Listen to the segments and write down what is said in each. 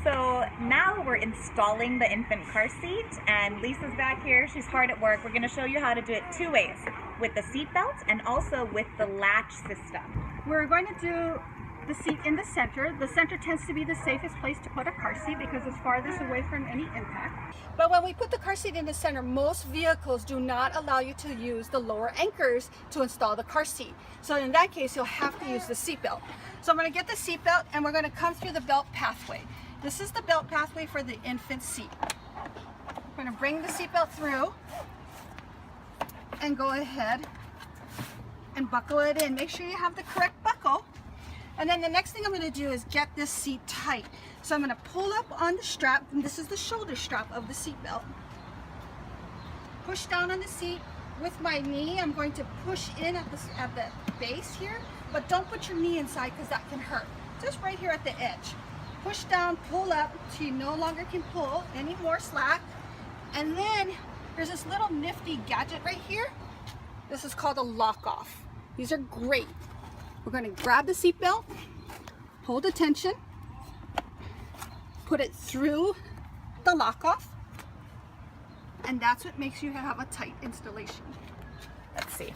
So now we're installing the infant car seat, and Lisa's back here. She's hard at work. We're going to show you how to do it two ways, with the seat belt and also with the latch system. We're going to do the seat in the center. The center tends to be the safest place to put a car seat because it's farthest away from any impact. But when we put the car seat in the center, most vehicles do not allow you to use the lower anchors to install the car seat. So in that case, you'll have to use the seat belt. So I'm going to get the seat belt and we're going to come through the belt pathway. This is the belt pathway for the infant seat. We're going to bring the seat belt through and go ahead and buckle it in. Make sure you have the correct buckle. And then the next thing I'm going to do is get this seat tight. So I'm going to pull up on the strap, and this is the shoulder strap of the seat belt. Push down on the seat with my knee. I'm going to push in at the base here, but don't put your knee inside because that can hurt. Just right here at the edge. Push down, pull up till you no longer can pull any more slack. And then there's this little nifty gadget right here. This is called a lock off. These are great. We're going to grab the seat belt, hold the tension, put it through the lock off, and that's what makes you have a tight installation. Let's see.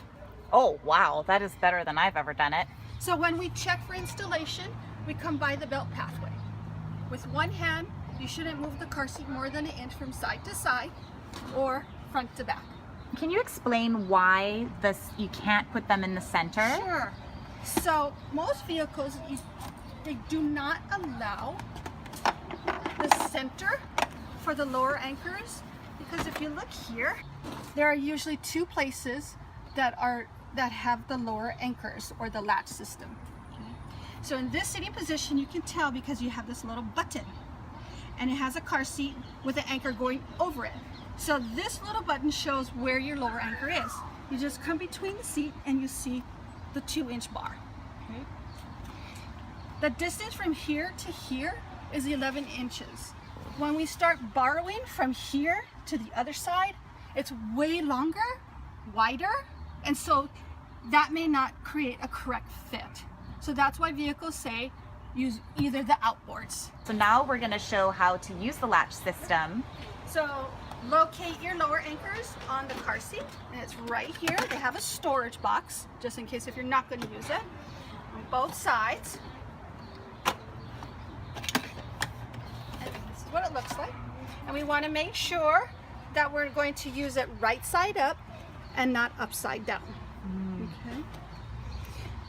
Oh, wow, that is better than I've ever done it. So when we check for installation, we come by the belt pathway. With one hand, you shouldn't move the car seat more than an inch from side to side or front to back. Can you explain why you can't put them in the center? Sure. So most vehicles, they do not allow the center for the lower anchors, because if you look here, there are usually two places that have the lower anchors or the latch system. So in this sitting position, you can tell because you have this little button and it has a car seat with an anchor going over it. So this little button shows where your lower anchor is. You just come between the seat and you see the 2-inch bar. Okay. The distance from here to here is 11 inches. When we start borrowing from here to the other side, it's way longer, wider, and so that may not create a correct fit. So that's why vehicles say use either the outboards. So now we're going to show how to use the latch system. So locate your lower anchors on the car seat, and it's right here. They have a storage box, just in case if you're not going to use it, on both sides. And this is what it looks like. And we want to make sure that we're going to use it right side up and not upside down. Okay.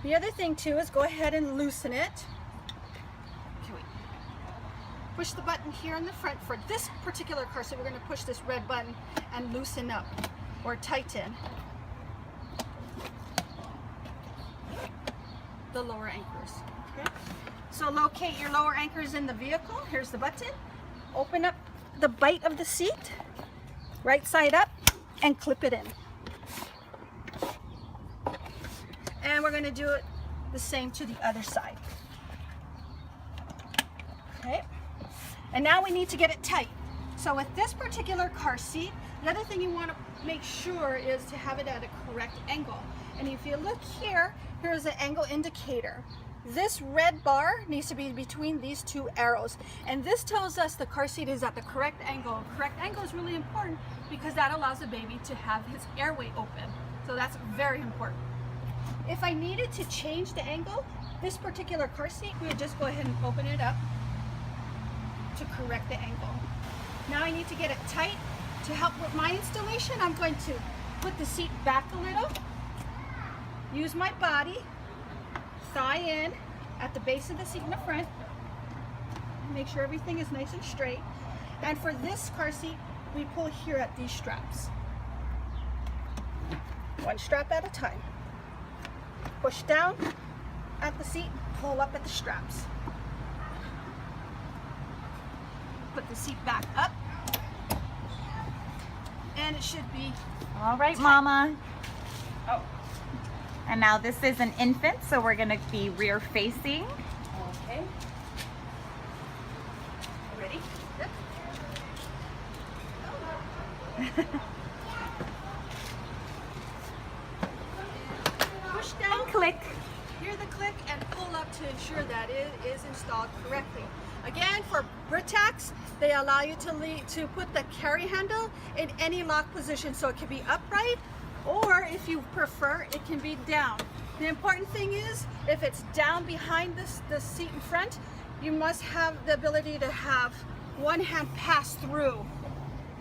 The other thing too is go ahead and loosen it. Push the button here in the front. For this particular car seat, we're going to push this red button and loosen up or tighten the lower anchors. Okay. So locate your lower anchors in the vehicle. Here's the button. Open up the bite of the seat, right side up, and clip it in. And we're going to do it the same to the other side. Okay. And now we need to get it tight. So with this particular car seat, the other thing you want to make sure is to have it at a correct angle. And if you look here, here's the angle indicator. This red bar needs to be between these two arrows. And this tells us the car seat is at the correct angle. Correct angle is really important because that allows the baby to have his airway open. So that's very important. If I needed to change the angle, this particular car seat, we would just go ahead and open it up to correct the angle. Now I need to get it tight. To help with my installation, I'm going to put the seat back a little, use my body, thigh in at the base of the seat in the front, make sure everything is nice and straight. And for this car seat, we pull here at these straps. One strap at a time. Push down at the seat, pull up at the straps. Put the seat back up, and it should be all right, tight. Mama. Oh. And now this is an infant, so we're going to be rear facing. Okay. Ready? Good. Push down, Click. hear the click, and pull up to ensure that it is installed correctly. Again, for Britax, they allow you to put the carry handle in any lock position, so it can be upright, or if you prefer, it can be down. The important thing is, if it's down behind the seat in front, you must have the ability to have one hand pass through,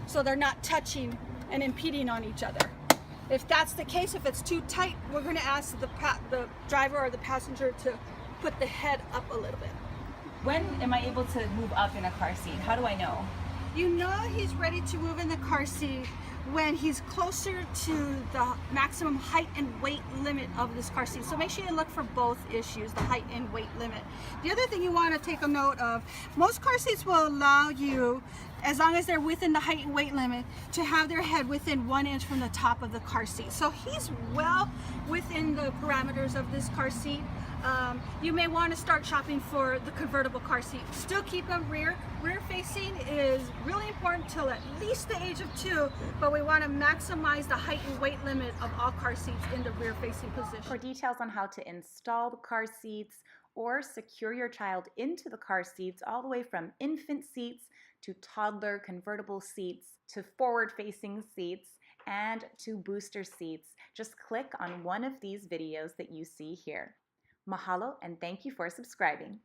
so they're not touching and impeding on each other. If that's the case, if it's too tight, we're going to ask the driver or the passenger to put the head up a little bit. When am I able to move up in a car seat? How do I know? You know he's ready to move in the car seat when he's closer to the maximum height and weight limit of this car seat. So make sure you look for both issues, the height and weight limit. The other thing you want to take a note of, most car seats will allow you, as long as they're within the height and weight limit, to have their head within 1 inch from the top of the car seat. So he's well within the parameters of this car seat. You may want to start shopping for the convertible car seat. Still keep them rear facing is really important till at least the age of 2, but we want to maximize the height and weight limit of all car seats in the rear facing position. For details on how to install the car seats or secure your child into the car seats, all the way from infant seats to toddler convertible seats to forward facing seats and to booster seats, just click on one of these videos that you see here. Mahalo, and thank you for subscribing.